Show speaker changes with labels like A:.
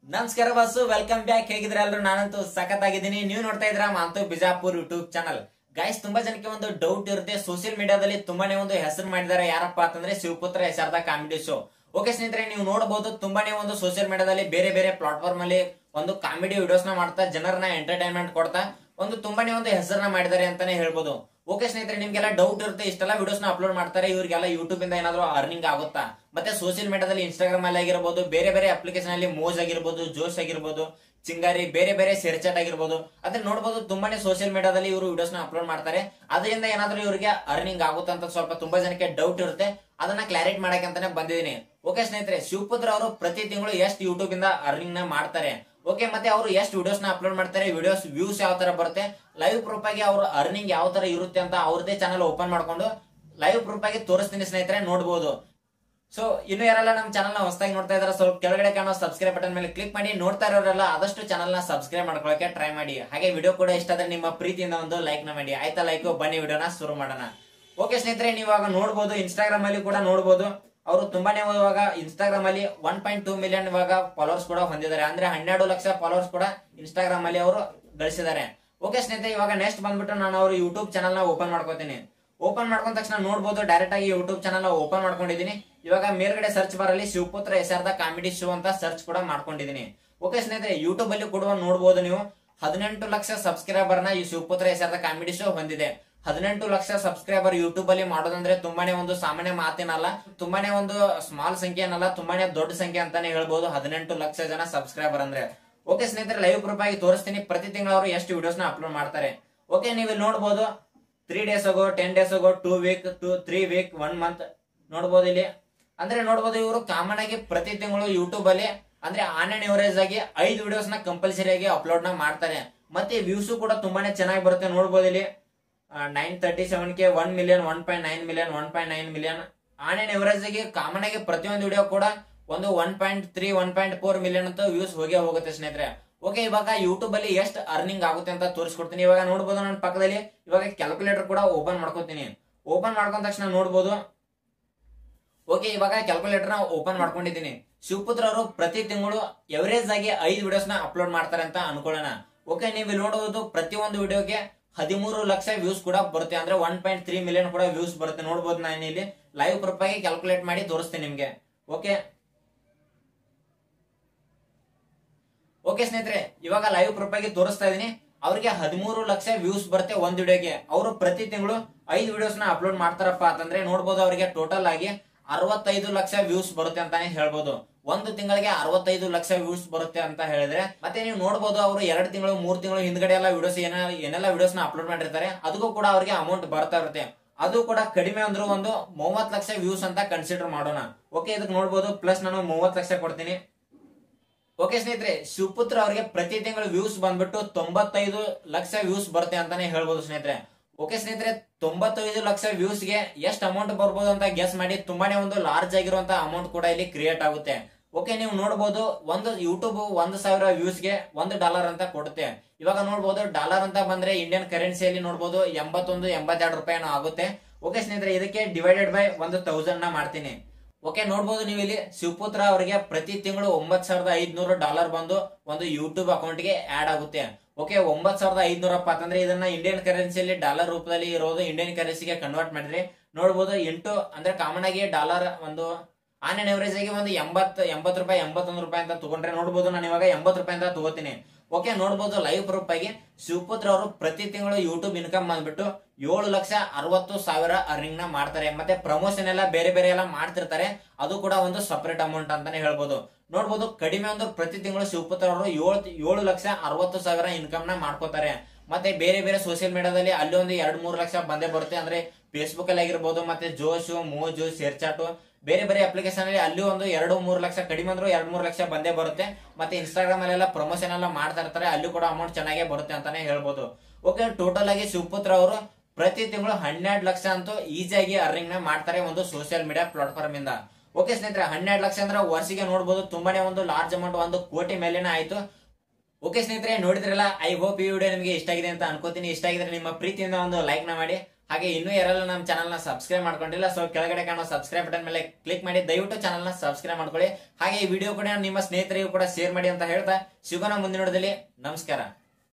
A: ನಮಸ್ಕಾರ boss, welcome back. ಹೇಗಿದ್ರೆ ಎಲ್ರು? ನಾನಂತೂ ಸಖತ್ತಾಗಿದ್ದೀನಿ. ನೀವು ನೋಡ್ತಾ ಇದ್ರ ಮಾಂತು ಬಿಜಾಪುರ್ ಯೂಟ್ಯೂಬ್ ಚಾನಲ್. ಗೈಸ್, ತುಂಬಾ ಜನಕ್ಕೆ ಒಂದು ಡೌಟ್ ಇರುತ್ತೆ. ಸೋಷಿಯಲ್ ಮೀಡಿಯಾದಲ್ಲಿ ತುಂಬಾನೇ ಒಂದು ಹೆಸರು ಮಾಡಿದ್ದಾರೆ. ಯಾರಪ್ಪ ಅಂತಂದ್ರೆ Shivaputra Sharada comedy show. Okay ಸ್ನೇಹಿತರೆ, ನೀವು ನೋಡಬಹುದು ತುಂಬಾನೇ ಒಂದು ಸೋಷಿಯಲ್ ಮೀಡಿಯಾದಲ್ಲಿ ಬೇರೆ ಬೇರೆ ಪ್ಲಾಟ್ಫಾರ್ಮ್ ಅಲ್ಲಿ ಒಂದು ಕಾಮಿಡಿ ವಿಡಿಯೋಸ್ ನ ಮಾಡ್ತಾ ಜನರನ್ನ ಎಂಟರ್ಟೈನ್ಮೆಂಟ್ ಕೊಡ್ತಾ ಒಂದು ತುಂಬಾನೇ ಒಂದು ಹೆಸರನ್ನ ಮಾಡಿದ್ದಾರೆ ಅಂತಾನೆ ಹೇಳ್ಬೋದು. ಓಕೆ ಸ್ನೇಹಿತರೆ, ನಿಮ್ಗೆಲ್ಲ ಡೌಟ್ ಇರುತ್ತೆ, ಇಷ್ಟೆಲ್ಲ ವಿಡಿಯೋಸ್ ನ ಅಪ್ಲೋಡ್ ಮಾಡ್ತಾರೆ, ಇವ್ರಿಗೆಲ್ಲ ಯೂಟ್ಯೂಬ್ ಇಂದ ಏನಾದ್ರು ಅರ್ನಿಂಗ್ ಆಗುತ್ತಾ? ಮತ್ತೆ ಸೋಷಿಯಲ್ ಮೀಡಿಯಾದಲ್ಲಿ ಇನ್ಸ್ಟಾಗ್ರಾಮ್ ಅಲ್ಲಿ ಆಗಿರ್ಬೋದು, ಬೇರೆ ಬೇರೆ ಅಪ್ಲಿಕೇಶನ್ ಅಲ್ಲಿ ಮೋಜ್ ಆಗಿರ್ಬೋದು, ಜೋಶ್ ಆಗಿರ್ಬೋದು, ಚಿಂಗಾರಿ, ಬೇರೆ ಬೇರೆ ಶೇರ್ಚಾಟ್ ಆಗಿರ್ಬೋದು, ಅದನ್ನ ನೋಡಬಹುದು. ತುಂಬಾನೇ ಸೋಷಿಯಲ್ ಮೀಡಿಯಾದಲ್ಲಿ ಇವರು ವಿಡಿಯೋಸ್ ನ ಅಪ್ಲೋಡ್ ಮಾಡ್ತಾರೆ. ಅದರಿಂದ ಏನಾದ್ರೂ ಇವರಿಗೆ ಅರ್ನಿಂಗ್ ಆಗುತ್ತಾ ಅಂತ ಸ್ವಲ್ಪ ತುಂಬಾ ಜನಕ್ಕೆ ಡೌಟ್ ಇರುತ್ತೆ. ಅದನ್ನ ಕ್ಲಾರಿಟಿ ಮಾಡಕ್ಕೆ ಅಂತಾನೆ ಬಂದಿದ್ದೀನಿ. ಓಕೆ ಸ್ನೇಹಿತರೆ, ಶಿವಪುತ್ರ ಅವರು ಪ್ರತಿ ತಿಂಗಳು ಎಷ್ಟು ಯೂಟ್ಯೂಬ್ ಇಂದ ಅರ್ನಿಂಗ್ ನ ಮಾಡ್ತಾರೆ, ಓಕೆ, ಮತ್ತೆ ಅವರು ಎಷ್ಟು ವಿಡಿಯೋಸ್ ನ ಅಪ್ಲೋಡ್ ಮಾಡ್ತಾರೆ, ವಿಡಿಯೋಸ್ ವ್ಯೂಸ್ ಯಾವ ತರ ಬರುತ್ತೆ, ಲೈವ್ ಪ್ರೂಫ್ ಆಗಿ ಅವ್ರ ಅರ್ನಿಂಗ್ ಯಾವ ತರ ಇರುತ್ತೆ ಅಂತ ಅವ್ರದೇ ಚಾನಲ್ ಓಪನ್ ಮಾಡ್ಕೊಂಡು ಲೈವ್ ಪ್ರೂಫ್ ಆಗಿ ತೋರಿಸ್ತೀನಿ ಸ್ನೇಹಿತರೆ, ನೋಡಬಹುದು. ಸೊ ಇನ್ನು ಯಾರೆಲ್ಲ ನಮ್ಮ ಚಾನಲ್ ನ ಹೊಸದಾಗಿ ನೋಡ್ತಾ ಇದಾರೆ, ಸ್ವಲ್ಪ ಕೆಳಗಡೆ ಕಾಣೋ ಸಬ್ಸ್ಕ್ರೈಬ್ ಬಟನ್ ಮೇಲೆ ಕ್ಲಿಕ್ ಮಾಡಿ. ನೋಡ್ತಾ ಇರೋರೆಲ್ಲ ಆದಷ್ಟು ಚಾನಲ್ ನ ಸಬ್ಸ್ಕ್ರೈಬ್ ಮಾಡ್ಕೊಳ್ಳಕ್ಕೆ ಟ್ರೈ ಮಾಡಿ. ಹಾಗೆ ವಿಡಿಯೋ ಕೂಡ ಇಷ್ಟ ಆದ್ರೆ ನಿಮ್ಮ ಪ್ರೀತಿಯಿಂದ ಒಂದು ಲೈಕ್ ನ ಮಾಡಿ. ಆಯ್ತಾ? ಲೈಕ್, ಬನ್ನಿ ವಿಡಿಯೋನ ಶುರು ಮಾಡೋಣ. ಓಕೆ ಸ್ನೇಹಿತರೆ, ನೀವಾಗ ನೋಡಬಹುದು, ಇನ್ಸ್ಟಾಗ್ರಾಮ್ ಅಲ್ಲಿ ಕೂಡ ನೋಡಬಹುದು, ಅವರು ತುಂಬಾನೇ ಇವಾಗ ಇನ್ಸ್ಟಾಗ್ರಾಮ್ ಅಲ್ಲಿ 1.2 ಮಿಲಿಯನ್ ಇವಾಗ ಫಾಲೋವರ್ಸ್ ಕೂಡ ಹೊಂದಿದ್ದಾರೆ. ಅಂದ್ರೆ 12 ಲಕ್ಷ ಫಾಲೋವರ್ಸ್ ಕೂಡ ಇನ್ಸ್ಟಾಗ್ರಾಮ್ ಅಲ್ಲಿ ಅವರು ಗಳಿಸಿದ್ದಾರೆ. ಓಕೆ ಸ್ನೇಹಿತರೆ, ಇವಾಗ ನೆಕ್ಸ್ಟ್ ಬಂದ್ಬಿಟ್ಟು ನಾನು ಅವರು ಯೂಟ್ಯೂಬ್ ಚಾನಲ್ ನ ಓಪನ್ ಮಾಡ್ಕೋತೀನಿ. ಓಪನ್ ಮಾಡ್ಕೊಂಡ ತಕ್ಷಣ ನೋಡಬಹುದು, ಡೈರೆಕ್ಟ್ ಆಗಿ ಯೂಟ್ಯೂಬ್ ಚಾನಲ್ ಓಪನ್ ಮಾಡ್ಕೊಂಡಿದ್ದೀನಿ. ಇವಾಗ ಮೇಲ್ಗಡೆ ಸರ್ಚ್ ಬಾರ್ ಅಲ್ಲಿ ಶಿವಪುತ್ರ ಶಾರದಾ ಕಾಮಿಡಿ ಶೋ ಅಂತ ಸರ್ಚ್ ಕೂಡ ಮಾಡ್ಕೊಂಡಿದ್ದೀನಿ. ಓಕೆ ಸ್ನೇಹಿತರೆ, ಯೂಟ್ಯೂಬ್ ಅಲ್ಲಿ ಕೂಡ ನೋಡಬಹುದು ನೀವು 18 ಲಕ್ಷ ಸಬ್ಸ್ಕ್ರೈಬರ್ ನ ಈ ಶಿವಪುತ್ರ ಶಾರದಾ ಕಾಮಿಡಿ ಶೋ ಹೊಂದಿದೆ. 18 ಲಕ್ಷ ಸಬ್ಸ್ಕ್ರೈಬರ್ ಯೂಟ್ಯೂಬ್ ಅಲ್ಲಿ ಮಾಡೋದಂದ್ರೆ ತುಂಬಾನೇ ಒಂದು ಸಾಮಾನ್ಯ ಮಾತೇನಲ್ಲ, ತುಂಬಾನೇ ಒಂದು ಸ್ಮಾಲ್ ಸಂಖ್ಯೆ ಏನಲ್ಲ, ತುಂಬಾನೇ ದೊಡ್ಡ ಸಂಖ್ಯೆ ಅಂತಾನೆ ಹೇಳ್ಬಹುದು 18 ಲಕ್ಷ ಜನ ಸಬ್ಸ್ಕ್ರೈಬರ್ ಅಂದ್ರೆ. ಓಕೆ ಸ್ನೇಹಿತರೆ, ಲೈವ್ ಪ್ರೂಫ್ ಆಗಿ ತೋರಿಸ್ತೀನಿ ಪ್ರತಿ ತಿಂಗಳು ಅವರು ಎಷ್ಟು ವಿಡಿಯೋಸ್ ನ ಅಪ್ಲೋಡ್ ಮಾಡ್ತಾರೆ. ಓಕೆ, ನೀವು ಇಲ್ಲಿ ನೋಡಬಹುದು 3 ಡೇಸ್ ಆಗೋ, 10 ಡೇಸ್ ಆಗೋ, 2 ವೀಕ್, 3 ವೀಕ್, 1 ಮಂತ್ ನೋಡಬಹುದು ಇಲ್ಲಿ. ಅಂದ್ರೆ ನೋಡಬಹುದು, ಇವರು ಕಾಮನ್ ಆಗಿ ಪ್ರತಿ ತಿಂಗಳು ಯೂಟ್ಯೂಬ್ ಅಲ್ಲಿ ಅಂದ್ರೆ ಆನ್ ಅಂಡ್ ಎವರೇಜ್ ಆಗಿ 5 ವಿಡಿಯೋಸ್ ನ ಕಂಪಲ್ಸರಿ ಆಗಿ ಅಪ್ಲೋಡ್ ನ ಮಾಡ್ತಾರೆ. ಮತ್ತೆ ವ್ಯೂಸ್ ಕೂಡ ತುಂಬಾನೇ ಚೆನ್ನಾಗಿ ಬರುತ್ತೆ. ನೋಡಬಹುದು ಇಲ್ಲಿ 937K, 1 million, 1.9 million, 1.9 million on and average ಆಗಿ ಕಾಮನ್ ಆಗಿ ಪ್ರತಿಯೊಂದು ವಿಡಿಯೋ ಕೂಡ ಒಂದು 1.3, 1.4 ಮಿಲಿಯನ್ ಅಂತ ವ್ಯೂಸ್ ಹೋಗುತ್ತೆ ಸ್ನೇಹಿತರೆ. ಓಕೆ, ಇವಾಗ ಯೂಟ್ಯೂಬ್ ಅಲ್ಲಿ ಎಷ್ಟು ಅರ್ನಿಂಗ್ ಆಗುತ್ತೆ ಅಂತ ತೋರಿಸ್ಕೊಡ್ತೀನಿ. ಇವಾಗ ನೋಡಬಹುದು, ನನ್ನ ಪಕ್ಕದಲ್ಲಿ ಇವಾಗ ಕ್ಯಾಲ್ಕುಲೇಟರ್ ಕೂಡ ಓಪನ್ ಮಾಡ್ಕೊತೀನಿ. ಓಪನ್ ಮಾಡ್ಕೊಂಡ ತಕ್ಷಣ ನೋಡಬಹುದು. ಓಕೆ, ಇವಾಗ ಕ್ಯಾಲ್ಕುಲೇಟರ್ ನ ಓಪನ್ ಮಾಡ್ಕೊಂಡಿದ್ದೀನಿ. ಶಿವಪುತ್ರ ಅವರು ಪ್ರತಿ ತಿಂಗಳು ಎವರೇಜ್ ಆಗಿ 5 ವಿಡಿಯೋಸ್ ನ ಅಪ್ಲೋಡ್ ಮಾಡ್ತಾರೆ ಅಂತ ಅನ್ಕೊಳ್ಳೋಣ. ಓಕೆ, ನೀವು ಇಲ್ಲಿ ನೋಡಬಹುದು ಪ್ರತಿಯೊಂದು ವಿಡಿಯೋಗೆ 13 ಲಕ್ಷ ವ್ಯೂಸ್ ಕೂಡ ಬರುತ್ತೆ. ಅಂದ್ರೆ 1.3 ಮಿಲಿಯನ್ ಕೂಡ ವ್ಯೂಸ್ ಬರುತ್ತೆ. ನೋಡಬಹುದು, ನಾನು ಇಲ್ಲಿ ಲೈವ್ ಪ್ರೂಫ್ ಆಗಿ ಕ್ಯಾಲ್ಕುಲೇಟ್ ಮಾಡಿ ತೋರಿಸ್ತೀನಿ ನಿಮ್ಗೆ. ಓಕೆ ಓಕೆ ಸ್ನೇಹಿತರೆ, ಇವಾಗ ಲೈವ್ ಪ್ರೂಫ್ ಆಗಿ ತೋರಿಸ್ತಾ ಇದೀನಿ. ಅವ್ರಿಗೆ 13 ಲಕ್ಷ ವ್ಯೂಸ್ ಬರುತ್ತೆ ಒಂದ್ ವಿಡಿಯೋಗೆ. ಅವರು ಪ್ರತಿ ತಿಂಗಳು 5 ವಿಡಿಯೋಸ್ ನ ಅಪ್ಲೋಡ್ ಮಾಡ್ತಾರಪ್ಪ ಅಂತಂದ್ರೆ ನೋಡಬಹುದು, ಅವರಿಗೆ ಟೋಟಲ್ ಆಗಿ 65 ಲಕ್ಷ ವ್ಯೂಸ್ ಬರುತ್ತೆ ಅಂತಾನೆ ಹೇಳ್ಬೋದು. ಒಂದು ತಿಂಗಳಿಗೆ 65 ಲಕ್ಷ ವ್ಯೂಸ್ ಬರುತ್ತೆ ಅಂತ ಹೇಳಿದ್ರೆ, ಮತ್ತೆ ನೀವು ನೋಡಬಹುದು ಅವರು 2 ತಿಂಗಳು 3 ತಿಂಗಳು ಹಿಂದ್ಗಡೆ ಎಲ್ಲ ವಿಡಿಯೋಸ್ ಏನೆಲ್ಲ ವಿಡಿಯೋಸ್ ನ ಅಪ್ಲೋಡ್ ಮಾಡಿರ್ತಾರೆ, ಅದಕ್ಕೂ ಕೂಡ ಅವ್ರಿಗೆ ಅಮೌಂಟ್ ಬರ್ತಾ ಇರುತ್ತೆ. ಅದು ಕೂಡ ಕಡಿಮೆ ಅಂದ್ರೂ ಒಂದು 30 ಲಕ್ಷ ವ್ಯೂಸ್ ಅಂತ ಕನ್ಸಿಡರ್ ಮಾಡೋಣ. ಓಕೆ, ಇದಕ್ಕೆ ನೋಡಬಹುದು ಪ್ಲಸ್ ನಾನು 30 ಲಕ್ಷ ಕೊಡ್ತೀನಿ. ಓಕೆ ಸ್ನೇಹಿತರೆ, ಶಿವಪುತ್ರ ಅವರಿಗೆ ಪ್ರತಿ ತಿಂಗಳು ವ್ಯೂಸ್ ಬಂದ್ಬಿಟ್ಟು 95 ಲಕ್ಷ ವ್ಯೂಸ್ ಬರುತ್ತೆ ಅಂತಾನೆ ಹೇಳ್ಬೋದು ಸ್ನೇಹಿತರೆ. ಓಕೆ ಸ್ನೇಹಿತರೆ, 95 ಲಕ್ಷ ವ್ಯೂಸ್ ಗೆ ಎಷ್ಟು ಅಮೌಂಟ್ ಬರ್ಬೋದು ಅಂತ ಗೆಸ್ ಮಾಡಿ. ತುಂಬಾನೇ ಒಂದು ಲಾರ್ಜ್ ಆಗಿರುವಂತಹ ಅಮೌಂಟ್ ಕೂಡ ಇಲ್ಲಿ ಕ್ರಿಯೇಟ್ ಆಗುತ್ತೆ. ಓಕೆ, ನೀವು ನೋಡಬಹುದು, ಒಂದು ಯೂಟ್ಯೂಬ್ 1,000 ವ್ಯೂಸ್ ಗೆ $1 ಅಂತ ಕೊಡುತ್ತೆ. ಇವಾಗ ನೋಡಬಹುದು, ಡಾಲರ್ ಅಂತ ಬಂದ್ರೆ ಇಂಡಿಯನ್ ಕರೆನ್ಸಿಯಲ್ಲಿ ನೋಡಬಹುದು 81-82 ರೂಪಾಯಿ ಆಗುತ್ತೆ. ಓಕೆ ಸ್ನೇಹಿತರೆ, ಇದಕ್ಕೆ ಡಿವೈಡೆಡ್ ಬೈ 1,000 ನ ಮಾಡ್ತೀನಿ. ಓಕೆ, ನೋಡಬಹುದು ನೀವು ಇಲ್ಲಿ ಶಿವಪುತ್ರ ಅವರಿಗೆ ಪ್ರತಿ ತಿಂಗಳು $9,500 ಬಂದು ಒಂದು ಯೂಟ್ಯೂಬ್ ಅಕೌಂಟ್ ಗೆ ಆಡ್ ಆಗುತ್ತೆ. ಓಕೆ, 9,500 ಅಂತಂದ್ರೆ ಇದನ್ನ ಇಂಡಿಯನ್ ಕರೆನ್ಸಿಯಲ್ಲಿ ಡಾಲರ್ ರೂಪದಲ್ಲಿ ಇರೋದು ಇಂಡಿಯನ್ ಕರೆನ್ಸಿಗೆ ಕನ್ವರ್ಟ್ ಮಾಡಿದ್ರೆ ನೋಡಬಹುದು 8 ಅಂದ್ರೆ ಕಾಮನ್ ಆಗಿ ಡಾಲರ್ ಒಂದು ಆನ್ ಅಂಡ್ ಎವರೇಜ್ ಆಗಿ ಒಂದು 80 ರೂಪಾಯಿ, 81 ರೂಪಾಯಿ ಅಂತ ತಗೊಂಡ್ರೆ ನೋಡಬಹುದು, ನಾನು ಇವಾಗ 80 ರೂಪಾಯಿ ಅಂತ ತಗೋತೀನಿ. ಓಕೆ, ನೋಡಬಹುದು ಲೈವ್ ಪ್ರೂಫ್ ಆಗಿ ಶಿವಪುತ್ರ ಅವರು ಪ್ರತಿ ತಿಂಗಳು ಯೂಟ್ಯೂಬ್ ಇನ್ಕಮ್ ಬಂದ್ಬಿಟ್ಟು 7,60,000 ಅರ್ನಿಂಗ್ ನ ಮಾಡ್ತಾರೆ. ಮತ್ತೆ ಪ್ರಮೋಷನ್ ಎಲ್ಲ ಬೇರೆ ಬೇರೆ ಎಲ್ಲ ಮಾಡ್ತಿರ್ತಾರೆ, ಅದು ಕೂಡ ಒಂದು ಸಪರೇಟ್ ಅಮೌಂಟ್ ಅಂತಾನೆ ಹೇಳ್ಬೋದು. ನೋಡಬಹುದು, ಕಡಿಮೆ ಅಂದ್ರೆ ಪ್ರತಿ ತಿಂಗಳು ಶಿವಪುತ್ರ ಅವರು 7,60,000 ಇನ್ಕಮ್ ನ ಮಾಡ್ಕೋತಾರೆ. ಮತ್ತೆ ಬೇರೆ ಬೇರೆ ಸೋಷಿಯಲ್ ಮೀಡಿಯಾದಲ್ಲಿ ಅಲ್ಲಿ ಒಂದು 2-3 ಲಕ್ಷ ಬಂದೇ ಬರುತ್ತೆ. ಅಂದ್ರೆ ಫೇಸ್ಬುಕ್ ಅಲ್ಲಿ ಆಗಿರ್ಬೋದು, ಮತ್ತೆ ಜೋಶು, ಮೋಜು, ಶೇರ್ಚಾಟು, ಬೇರೆ ಬೇರೆ ಅಪ್ಲಿಕೇಶನ್ ಅಲ್ಲಿ ಅಲ್ಲಿ ಒಂದು 2-3 ಲಕ್ಷ, ಕಡಿಮೆ ಅಂದ್ರೂ 2-3 ಲಕ್ಷ ಬಂದೇ ಬರುತ್ತೆ. ಮತ್ತೆ ಇನ್ಸ್ಟಾಗ್ರಾಮ್ ಅಲ್ಲೆಲ್ಲ ಪ್ರಮೋಷನ್ ಎಲ್ಲ ಮಾಡ್ತಾ ಇರ್ತಾರೆ, ಅಲ್ಲಿ ಕೂಡ ಅಮೌಂಟ್ ಚೆನ್ನಾಗೇ ಬರುತ್ತೆ ಅಂತಾನೆ ಹೇಳ್ಬೋದು. ಓಕೆ, ಟೋಟಲ್ ಆಗಿ ಶಿವಪುತ್ರ ಅವರು ಪ್ರತಿ ತಿಂಗಳು 12 ಲಕ್ಷ ಅಂತೂ ಈಸಿಯಾಗಿ ಅರ್ನಿಂಗ್ ನ ಮಾಡ್ತಾರೆ ಒಂದು ಸೋಷಿಯಲ್ ಮೀಡಿಯಾ ಪ್ಲಾಟ್ಫಾರ್ಮ್ ಇಂದ. ಓಕೆ ಸ್ನೇಹಿತರೆ, 12 ಲಕ್ಷ ಅಂದ್ರೆ ವರ್ಷಿಗೆ ನೋಡಬಹುದು ತುಂಬಾನೇ ಒಂದು ಲಾರ್ಜ್ ಅಮೌಂಟ್, 1 ಕೋಟಿ ಮೇಲೇನೆ ಆಯ್ತು. ಓಕೆ ಸ್ನೇಹಿತರೆ, ನೋಡಿದ್ರಲ್ಲ, ಐ ಹೋಪ್ ಈ ವಿಡಿಯೋ ನಿಮಗೆ ಇಷ್ಟ ಆಗಿದೆ ಅಂತ ಅನ್ಕೋತೀನಿ. ಇಷ್ಟ ಆಗಿದ್ರೆ ನಿಮ್ಮ ಪ್ರೀತಿಯಿಂದ ಒಂದು ಲೈಕ್ ನ ಮಾಡಿ. ಹಾಗೆ ಇನ್ನೂ ಯಾರೆಲ್ಲ ನಮ್ಮ ಚಾನಲ್ ನ ಸಬ್ಸ್ಕ್ರೈಬ್ ಮಾಡ್ಕೊಂಡಿಲ್ಲ ಸೊ ಕೆಳಗಡೆ ಕಾಣೋ ಸಬ್ಸ್ಕ್ರೈಬ್ ಬಟನ್ ಮೇಲೆ ಕ್ಲಿಕ್ ಮಾಡಿ ದಯವಿಟ್ಟು ಚಾನಲ್ ನ ಸಬ್ಸ್ಕ್ರೈಬ್ ಮಾಡ್ಕೊಳ್ಳಿ. ಹಾಗೆ ಈ ವಿಡಿಯೋ ಕೂಡ ನಿಮ್ಮ ಸ್ನೇಹಿತರಿಗೂ ಕೂಡ ಶೇರ್ ಮಾಡಿ ಅಂತ ಹೇಳ್ತಾ ಸಿಗೋಣ ಮುಂದಿನ ವಿಡಿಯೋದಲ್ಲಿ. ನಮಸ್ಕಾರ.